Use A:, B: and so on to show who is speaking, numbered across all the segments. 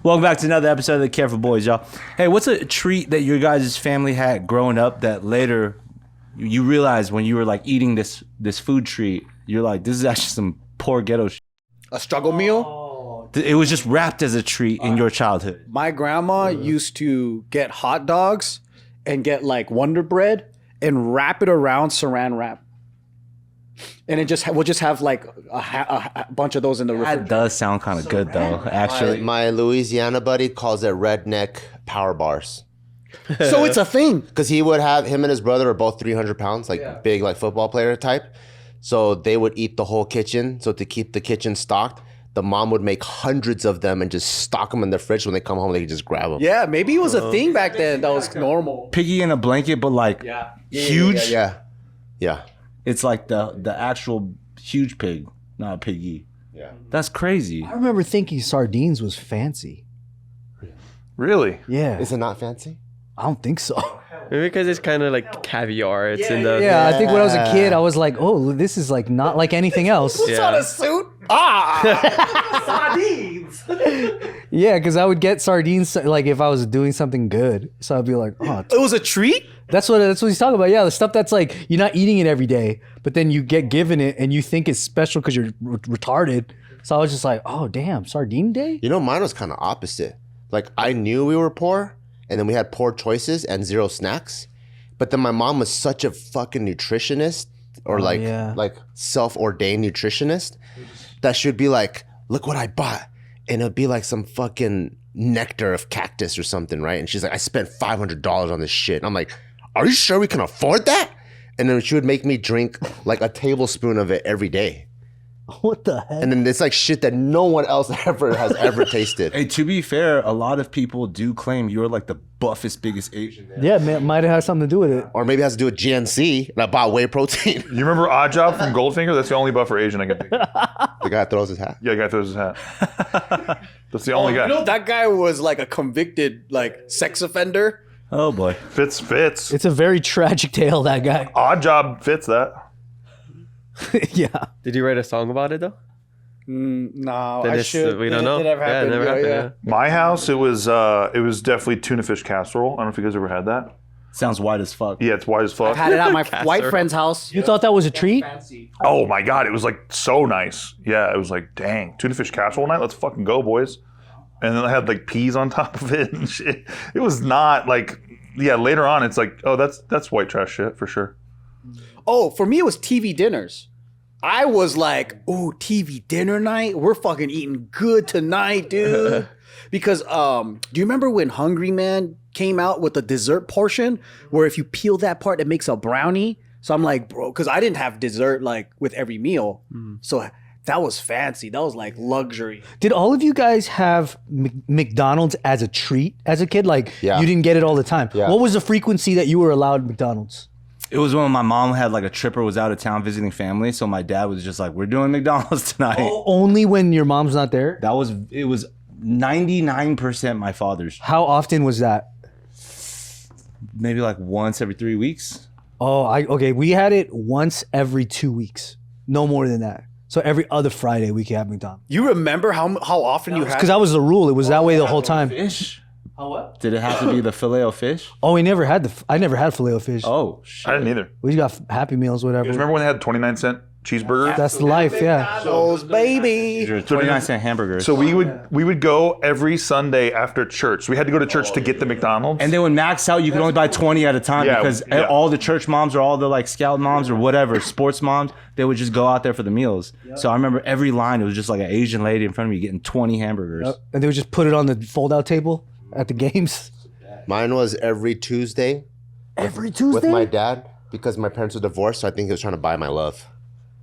A: Welcome back to another episode of the Careful Boys, y'all. Hey, what's a treat that your guys' family had growing up that later you realized when you were like eating this food treat, you're like, this is actually some poor ghetto shit.
B: A struggle meal?
A: It was just wrapped as a treat in your childhood.
B: My grandma used to get hot dogs and get like Wonder Bread and wrap it around saran wrap. And we'll just have like a bunch of those in the refrigerator.
A: That does sound kind of good though, actually.
C: My Louisiana buddy calls it redneck power bars.
B: So it's a thing.
C: Because him and his brother are both 300 pounds, like big, like football player type. So they would eat the whole kitchen. So to keep the kitchen stocked, the mom would make hundreds of them and just stock them in the fridge. When they come home, they could just grab them.
B: Yeah, maybe it was a thing back then that was normal.
A: Piggy in a blanket, but like huge.
C: Yeah.
A: It's like the actual huge pig, not a piggy.
C: Yeah.
A: That's crazy.
D: I remember thinking sardines was fancy.
E: Really?
D: Yeah.
C: Is it not fancy?
D: I don't think so.
F: Maybe because it's kind of like caviar. It's in the...
D: Yeah, I think when I was a kid, I was like, oh, this is like not like anything else.
B: Who's on a suit? Sardines.
D: Yeah, because I would get sardines like if I was doing something good. So I'd be like, oh.
B: It was a treat?
D: That's what he's talking about. Yeah, the stuff that's like, you're not eating it every day, but then you get given it and you think it's special because you're retarded. So I was just like, oh, damn, sardine day?
C: You know, mine was kind of opposite. Like, I knew we were poor, and then we had poor choices and zero snacks. But then my mom was such a fucking nutritionist or like self-ordained nutritionist that she would be like, look what I bought. And it'd be like some fucking nectar of cactus or something, right? And she's like, I spent $500 on this shit. And I'm like, are you sure we can afford that? And then she would make me drink like a tablespoon of it every day.
D: What the heck?
C: And then it's like shit that no one else has ever tasted.
A: Hey, to be fair, a lot of people do claim you're like the buffest, biggest Asian.
D: Yeah, man, might have had something to do with it.
C: Or maybe it has to do with GNC, and I bought whey protein.
E: You remember Oddjob from Goldfinger? That's the only buffer Asian I can think of.
C: The guy throws his hat.
E: Yeah, the guy throws his hat. That's the only guy.
B: You know, that guy was like a convicted like sex offender.
A: Oh boy.
E: Fits.
D: It's a very tragic tale, that guy.
E: Oddjob fits that.
D: Yeah.
F: Did you write a song about it though?
B: No,
F: Then
B: I
F: it's-
B: should.
F: we don't know.
B: It never
F: Yeah, it
B: happened.
F: never happened, yeah.
E: My house, it was definitely tuna fish casserole. I don't know if you guys ever had that.
A: Sounds white as fuck.
E: Yeah, it's white as fuck.
B: I had it at my white friend's house.
D: You thought that was a treat?
E: Oh my god, it was like so nice. Yeah, it was like, dang, tuna fish casserole night. Let's fucking go, boys. And then I had like peas on top of it and shit. It was not like, yeah. Later on, it's like, oh, that's white trash shit for sure.
B: Oh, for me, it was TV dinners. I was like, oh, TV dinner night? We're fucking eating good tonight, dude. Because do you remember when Hungry Man came out with the dessert portion where if you peel that part, it makes a brownie? So I'm like, bro, because I didn't have dessert like with every meal. So that was fancy. That was like luxury.
D: Did all of you guys have McDonald's as a treat as a kid? Like,
C: Yeah.
D: you didn't get it all the time.
C: Yeah.
D: What was the frequency that you were allowed McDonald's?
A: It was when my mom had like a trip or was out of town visiting family. So my dad was just like, we're doing McDonald's tonight.
D: Only when your mom's not there?
A: It was 99% my father's.
D: How often was that?
A: Maybe like once every 3 weeks.
D: Oh, okay. We had it once every 2 weeks. No more than that. So every other Friday we could have McDonald's.
B: You remember how often you had?
D: Because that was the rule. It was that way the whole time.
A: Fish?
B: How what?
A: Did it have to be the Filet-O-Fish?
D: Oh, I never had Filet-O-Fish.
A: Oh, shit.
E: I didn't either.
D: We got Happy Meals, whatever.
E: Remember when they had 29-cent cheeseburgers?
D: That's the life, yeah.
B: Those baby.
A: These are 29-cent hamburgers.
E: So we would go every Sunday after church. So we had to go to church to get the McDonald's.
A: And then when max out, you could only buy 20 at a time because all the church moms or all the like scout moms or whatever, sports moms, they would just go out there for the meals. So I remember every line, it was just like an Asian lady in front of me getting 20 hamburgers.
D: And they would just put it on the fold-out table at the games.
C: Mine was every Tuesday.
D: Every Tuesday?
C: With my dad because my parents were divorced, so I think he was trying to buy my love.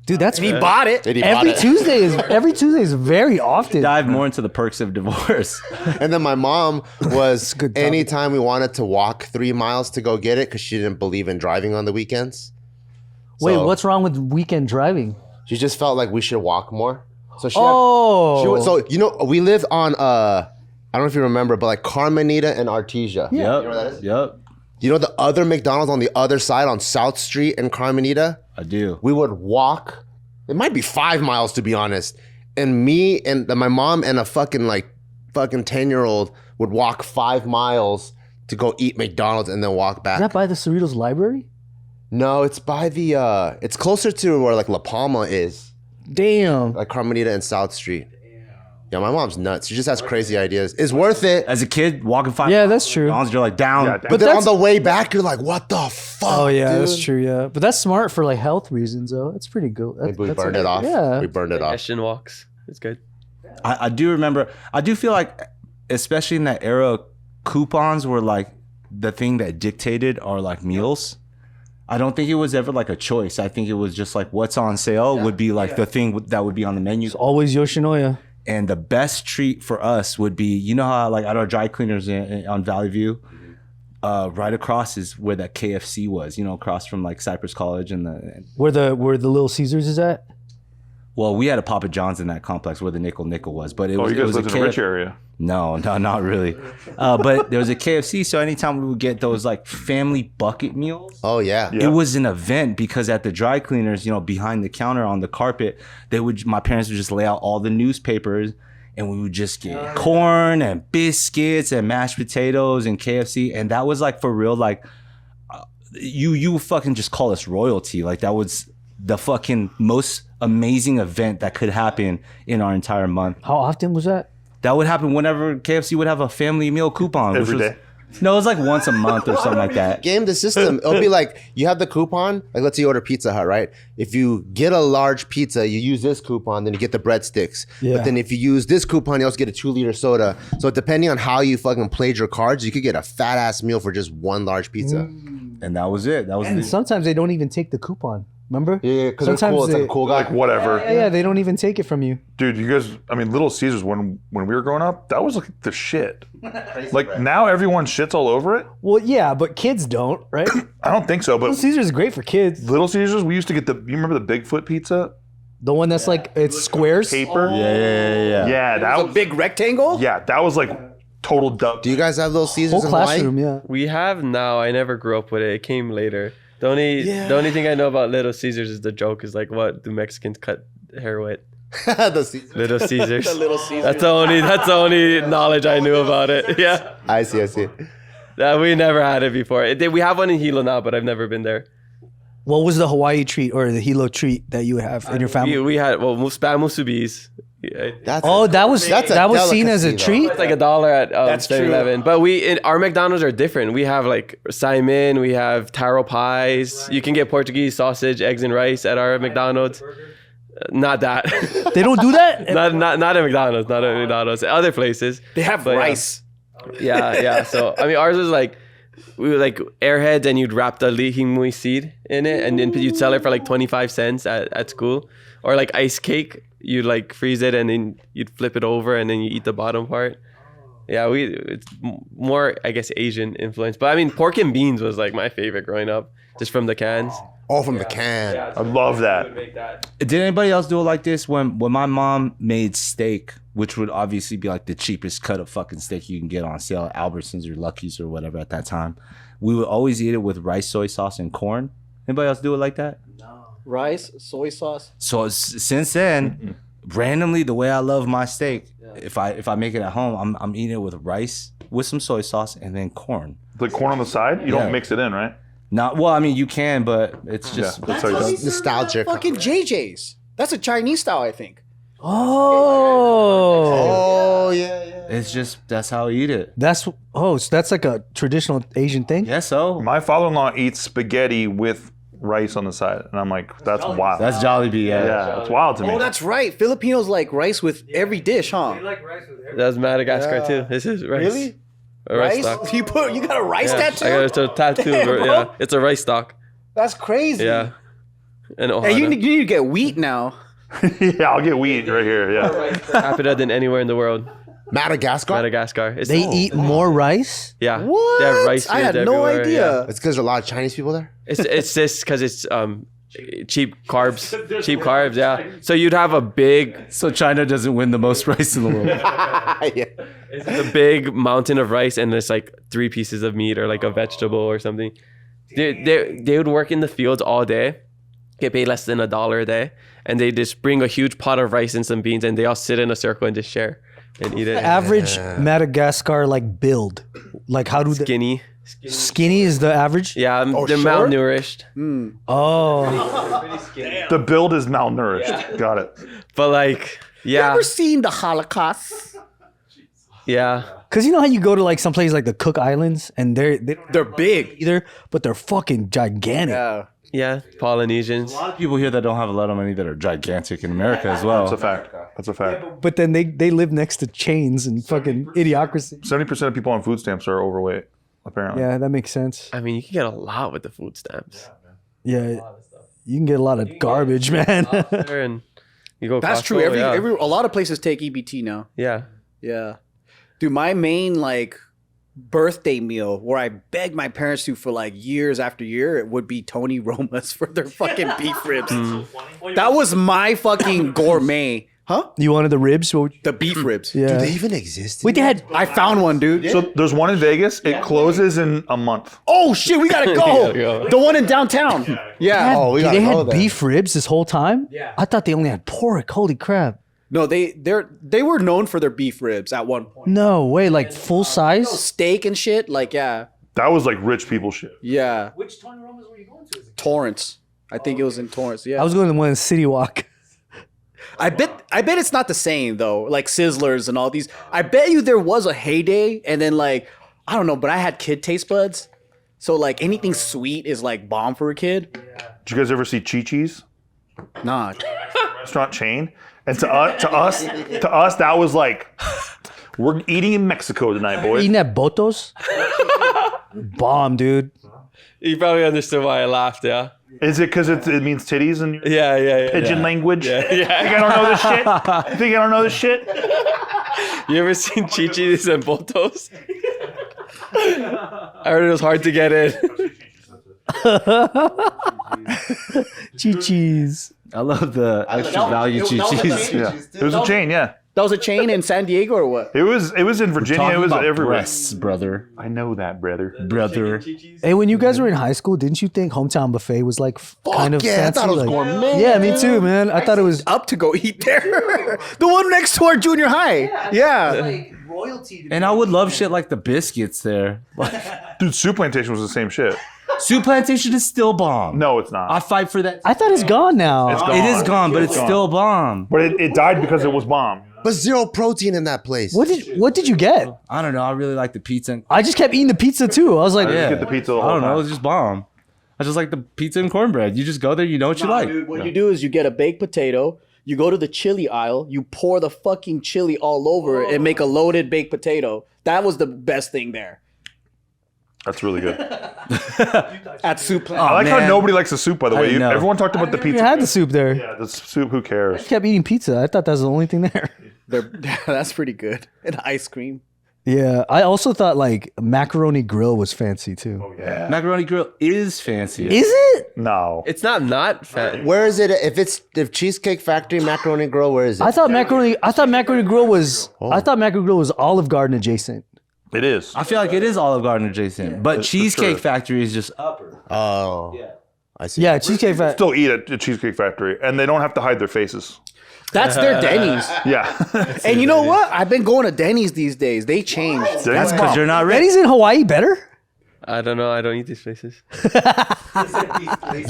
D: Dude, that's
B: He bought it.
C: And he bought
D: every
C: it.
D: Tuesday is very often.
A: Dive more into the perks of divorce.
C: And then my mom was
D: good topic.
C: anytime we wanted to walk 3 miles to go get it because she didn't believe in driving on the weekends.
D: Wait,
C: So
D: what's wrong with weekend driving?
C: She just felt like we should walk more. So she
D: Oh.
C: you know, we lived on I don't know if you remember, but like Carmenita and Artesia.
A: Yep.
C: You know where that is?
A: Yep.
C: You know the other McDonald's on the other side on South Street in Carmenita?
A: I do.
C: We would walk. It might be 5 miles to be honest. And me and my mom and a fucking like fucking 10-year-old would walk 5 miles to go eat McDonald's and then walk back.
D: Is that by the Cerritos Library?
C: No, it's by the it's closer to where like La Palma is,
D: Damn.
C: like Carmenita and South Street. Yeah, my mom's nuts. She just has crazy ideas. It's worth it.
A: As a kid, walking 5
D: Yeah, that's true.
A: miles, you're like down.
E: Yeah,
C: But then on the way back, you're like, what the fuck?
D: Oh yeah,
C: dude?
D: that's true. Yeah, but that's smart for like health reasons, though. That's pretty good.
C: Maybe we
D: That's
C: burned it off.
D: Yeah.
C: We burned it off.
F: Hessian walks. It's good.
A: I do remember. I do feel like, especially in that era, coupons were like the thing that dictated our like meals. I don't think it was ever like a choice. I think it was just like what's on sale would be like the thing that would be on the menu.
D: Always Yoshinoya.
A: And the best treat for us would be, you know how like at our dry cleaners on Valley View, right across is where that KFC was. You know, across from like Cypress College and the.
D: Where the Little Caesars is at?
A: Well, we had a Papa John's in that complex where the Nickel was, but it
E: Oh,
A: was.
E: you
A: It
E: guys
A: was
E: lived in a rich area.
A: No, not really. But there was a KFC, so anytime we would get those like family bucket meals,
C: Oh yeah.
E: Yeah.
A: it was an event because at the dry cleaners, you know, behind the counter on the carpet, my parents would just lay out all the newspapers, and we would just get corn and biscuits and mashed potatoes and KFC, and that was like for real, like you fucking just call us royalty. Like that was the fucking most amazing event that could happen in our entire month.
D: How often was that?
A: That would happen whenever KFC would have a family meal coupon.
E: Every
A: which was,
E: day.
A: No, it was like once a month or something like that.
C: Game the system. It'll be like you have the coupon. Like let's say you order Pizza Hut, right? If you get a large pizza, you use this coupon, then you get the breadsticks.
D: Yeah.
C: But then if you use this coupon, you also get a 2-liter soda. So depending on how you fucking played your cards, you could get a fat ass meal for just one large pizza.
A: And that was it. That was
D: And
A: the,
D: sometimes they don't even take the coupon. Remember?
C: Yeah, because they're
D: Sometimes
C: cool. It's like a cool guy.
E: Like whatever.
D: Yeah, they don't even take it from you.
E: Dude, you guys, I mean, Little Caesars, when we were growing up, that was like the shit. Like now everyone shits all over it.
D: Well, yeah, but kids don't, right?
E: I don't think so,
D: Little
E: but
D: Caesars is great for kids.
E: Little Caesars, we used to get you remember the Bigfoot pizza?
D: The one that's like it's squares.
E: Paper?
A: yeah.
E: Yeah, that
B: A
E: was,
B: big rectangle?
E: yeah, that was like total dub.
C: Do you guys have Little Caesars
D: Whole
C: in Hawaii?
D: classroom, yeah.
F: We have now. I never grew up with it. It came later. The only thing I know about Little Caesars is the joke is like, what do Mexicans cut hair with?
C: The Caesars.
F: Little Caesars.
B: The Little Caesars.
F: That's the only knowledge I knew about it. Yeah.
C: I see.
F: We never had it before. We have one in Hilo now, but I've never been there.
D: What was the Hawaii treat or the Hilo treat that you would have in your family?
F: We had spam musubis. Yeah.
C: That's
D: that was seen as a
C: delicacy, though.
D: treat.
F: It's like $1 at
B: That's true.
F: 7-Eleven. But our McDonald's are different. We have like Simon, we have taro pies. You can get Portuguese sausage, eggs and rice at our McDonald's. Not that.
D: They don't do that.
F: not at McDonald's. Not at McDonald's. Other places.
B: They have
F: But,
B: rice.
F: Yeah. So I mean, ours was like we were like airheads, and you'd wrap the lihimui seed in it, and then you'd sell it for like 25 cents at school, or like ice cake. You'd like freeze it, and then you'd flip it over, and then you eat the bottom part. Yeah, it's more, I guess, Asian influence. But I mean, pork and beans was like my favorite growing up, just from the cans.
C: All from the can.
E: I love that.
A: Did anybody else do it like this when my mom made steak, which would obviously be like the cheapest cut of fucking steak you can get on sale at Albertsons or Lucky's or whatever at that time? We would always eat it with rice, soy sauce, and corn. Anybody else do it like that?
B: Rice, soy sauce.
A: So since then, randomly, the way I love my steak, if I make it at home, I'm eating it with rice with some soy sauce and then corn.
E: The corn on the side, you
A: Yeah.
E: don't mix it in, right?
A: Not well. I mean, you can, but it's just
E: Yeah, that's how you do it.
C: Nostalgic.
B: Fucking JJ's. That's a Chinese style, I think.
D: Oh,
C: Oh yeah.
A: it's just that's how I eat it.
D: so that's like a traditional Asian thing.
A: Yeah, so
E: My father-in-law eats spaghetti with rice on the side, and I'm like, that's wild.
A: that's Jollibee.
E: yeah, it's wild to me.
B: Oh, that's right. Filipinos like rice with every dish, huh?
F: That's Madagascar too. This is rice.
B: Really?
F: A rice
B: Rice?
F: stock.
B: You got a rice
F: Yeah,
B: tattoo?
F: I got a tattoo.
B: Damn, bro.
F: Yeah, it's a rice stock.
B: That's crazy.
F: Yeah. And
B: Hey, you
F: Ohana.
B: need to get wheat now.
E: Yeah, I'll get wheat right here. Yeah,
F: Capita than anywhere in the world.
C: Madagascar.
F: Madagascar. It's
D: They eat more rice.
F: Yeah.
B: What?
F: They have rice
B: I had
F: fields
B: no
F: everywhere,
B: idea.
F: yeah.
C: It's because there's a lot of Chinese people there.
F: It's just because it's cheap carbs. Cheap carbs. Yeah. So you'd have a big,
A: so China doesn't win the most rice in the world.
C: Yeah.
F: a big mountain of rice, and there's like 3 pieces of meat or like a vegetable or something. They would work in the fields all day, get paid less than $1 a day, and they just bring a huge pot of rice and some beans, and they all sit in a circle and just share. and eat it.
D: Average Madagascar like build. Like how do
F: Skinny.
D: skinny is the average?
F: Yeah, they're
B: short?
F: malnourished.
D: Oh,
E: The build is malnourished. Got it.
F: But like, yeah,
B: Ever seen the Holocaust?
F: yeah.
D: because you know how you go to like some place like the Cook Islands and
B: They're big.
D: either, but they're fucking gigantic.
B: Yeah.
F: Yeah, Polynesians.
A: A lot of people here that don't have a lot of money that are gigantic in America as well.
E: That's a fact. That's a fact.
D: But then they live next to chains and fucking idiocracy.
E: 70% of people on food stamps are overweight, apparently.
D: Yeah, that makes sense.
F: I mean, you can get a lot with the food stamps.
D: Yeah, you can get a lot of garbage, man.
F: And you go.
B: That's
F: Costco,
B: true.
F: yeah.
B: A lot of places take EBT now.
F: Yeah.
B: Yeah. Dude, my main like birthday meal where I begged my parents to for like years after year, it would be Tony Roma's for their fucking beef ribs. That was my fucking gourmet. Huh?
D: You wanted the ribs? What would you-
B: The beef ribs.
D: yeah.
C: Do they even exist?
D: Wait, they had.
B: I found one, dude.
E: So there's one in Vegas. It closes in a month.
B: Oh shit, we gotta go.
F: go.
B: The one in downtown. Yeah.
C: Oh, we
D: They
C: gotta go
D: had
C: there.
D: beef ribs this whole time. Yeah, I thought they only had pork. Holy crap!
B: No, they were known for their beef ribs at one point.
D: No way, like full size.
B: Steak and shit, like yeah.
E: That was like rich people shit.
B: Yeah. Which Tony Roma's were you going to? Torrance. I think it was in Torrance. Yeah.
D: I was going to the one in City Walk.
B: I bet it's not the same though. Like Sizzlers and all these. I bet you there was a heyday, and then like I don't know, but I had kid taste buds, so like anything sweet is like bomb for a kid.
E: Did you guys ever see Chi-Chi's
B: Nah,
E: restaurant chain? And to us, that was like, we're eating in Mexico tonight, boys.
D: Eating at Botos. Bomb, dude.
F: You probably understood why I laughed. Yeah.
E: Is it because it means titties and
F: Yeah.
E: pigeon language?
F: Yeah.
E: Think I don't know this shit? Think I don't know this shit?
F: You ever seen Chi-Chi's and Botos? I heard it was hard to get in.
D: Chi-Chi's.
A: I love the extra value Chi-Chi's.
E: Yeah. It was a chain, yeah.
B: that was a chain in San Diego or what?
E: It was in Virginia. It was everywhere.
A: breasts, brother.
E: I know that, brother.
A: Brother.
D: Hey, when you guys were in high school, didn't you think hometown buffet was like kind of
C: yeah, I
D: fancy?
C: thought it was
D: Like-
C: gourmet,
D: Yeah, me too, man. I thought it was.
B: Up to go eat there. The one next to our junior high. Yeah.
A: And I would love shit like the biscuits there.
E: Dude, Soup Plantation was the same shit.
A: Soup Plantation is still bomb.
E: No, it's not.
A: I fight for that.
D: I thought it's gone now.
E: It's gone.
A: It is gone, but it's still bomb.
E: But it died because it was bomb.
C: But zero protein in that place.
D: What did you get?
A: I don't know. I really like the pizza.
D: I just kept eating the pizza too. I was like,
E: I just
A: Yeah.
E: get the pizza the
A: I
E: whole
A: don't know.
E: time.
A: It's just bomb. I just like the pizza and cornbread. You just go there. You know what you like.
B: Dude, what you do is you get a baked potato. You go to the chili aisle. You pour the fucking chili all over it and make a loaded baked potato. That was the best thing there.
E: That's really good.
B: At Soup.
E: I like how
A: man.
E: nobody likes the soup, by the
A: I
E: way.
A: know.
E: Everyone talked about the
D: you
E: pizza.
D: had the soup there.
E: Yeah, the soup, who cares?
D: I kept eating pizza. I thought that was the only thing there.
B: That's pretty good. And ice cream.
D: Yeah, I also thought like macaroni grill was fancy too.
E: Yeah.
A: Macaroni Grill is fancy.
D: Is it?
E: No.
F: It's not fat.
C: Where is it? If Cheesecake Factory Macaroni Grill, where is it?
D: I thought macaroni grill was.
C: Oh.
D: I thought macaroni grill was Olive Garden adjacent.
E: It is.
A: I feel like it is Olive Garden adjacent, but Cheesecake
E: sure.
A: Factory is just upper.
C: Oh, I see.
D: Yeah, Cheesecake Factory.
E: Still eat at Cheesecake Factory, and they don't have to hide their faces.
B: That's their Denny's.
E: Yeah.
B: And you know what? I've been going to Denny's these days. They changed.
A: That's because you're not ready.
D: Eddie's in Hawaii better.
F: I don't know. I don't eat these places.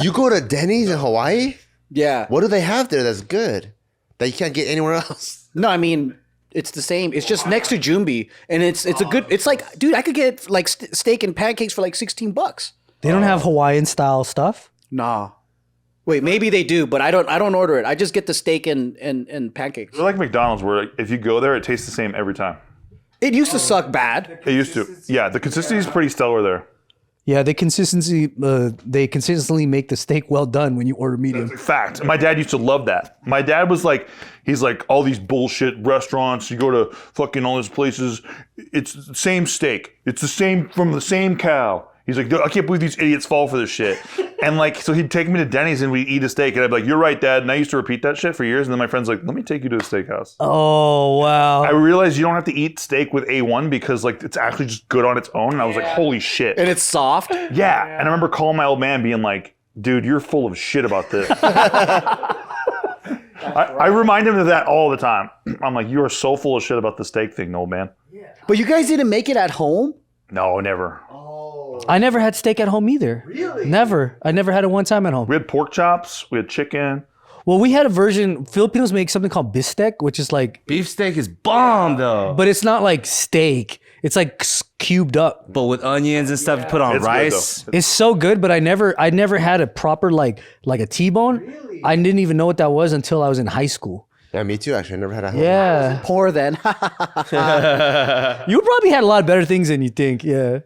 C: You go to Denny's in Hawaii?
B: Yeah.
C: What do they have there that's good that you can't get anywhere else?
B: No, I mean, it's the same. It's just next to Jumbi. And it's a good, it's like, dude, I could get like steak and pancakes for like $16.
D: They don't have Hawaiian style stuff.
B: Nah. Wait, maybe they do, but I don't order it. I just get the steak and pancakes.
E: They're like McDonald's, where like, if you go there, it tastes the same every time.
B: It used to suck bad.
E: It used to. Yeah, the consistency is pretty stellar there.
D: Yeah, they consistently make the steak well done when you order medium.
E: Fact. My dad used to love that. My dad was like, he's like, all these bullshit restaurants, you go to fucking all these places, it's the same steak. It's the same, from the same cow. He's like, I can't believe these idiots fall for this shit. And like, so he'd take me to Denny's and we'd eat a steak. And I'd be like, you're right, Dad. And I used to repeat that shit for years. And then my friend's like, let me take you to a steakhouse.
D: Oh wow!
E: I realized you don't have to eat steak with A1 because like it's actually just good on its own. And I was like, holy shit.
B: And it's soft.
E: Yeah. And I remember calling my old man being like, dude, you're full of shit about this. I remind him of that all the time. I'm like, you are so full of shit about the steak thing, old man.
B: But you guys didn't make it at home?
E: No, never.
D: I never had steak at home either. Really? Never. I never had it one time at home.
E: We had pork chops. We had chicken.
D: Well, we had a version. Filipinos make something called bistek, which is like
A: Beefsteak is bomb though.
D: but it's not like steak. It's like cubed up.
A: But with onions and stuff, you put on
E: It's good,
A: rice.
E: though.
D: It's so good, but I never had a proper like a T-bone. Really? I didn't even know what that was until I was in high school.
C: Yeah, me too. Actually, I never had a.
D: Yeah.
B: Poor then.
D: You probably had a lot better things than you think. Yeah.